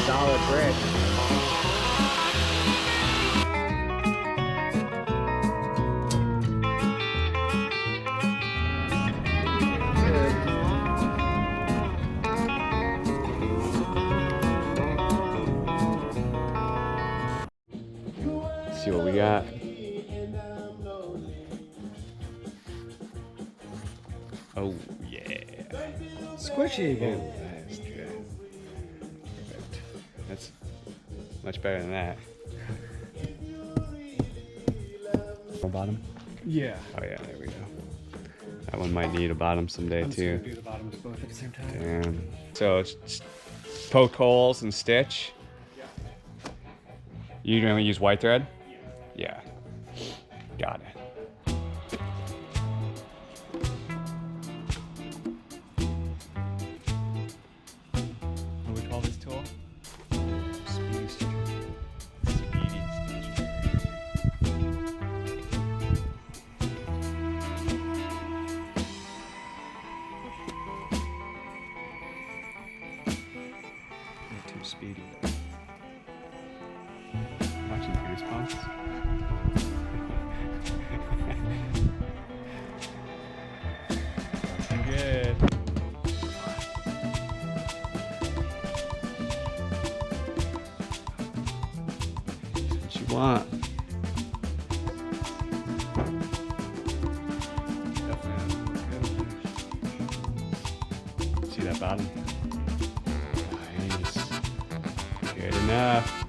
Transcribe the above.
Solid brick. Let's see what we got. Oh yeah. Squishy. Oh, that's good. Perfect. That's much better than that. Bottom? Yeah. Oh yeah, there we go. That one might need a bottom someday I'm just too. gonna do the bottoms both at the same time. Damn. So it's poke holes and stitch. Yeah. You gonna use white thread? Yeah. Got it. What do we call this tool? Speedy stitcher. Speedy stitcher. Not too speedy. Watching Goosebumps. Looking good. That's what you want. See that bottom? Nice. Good enough.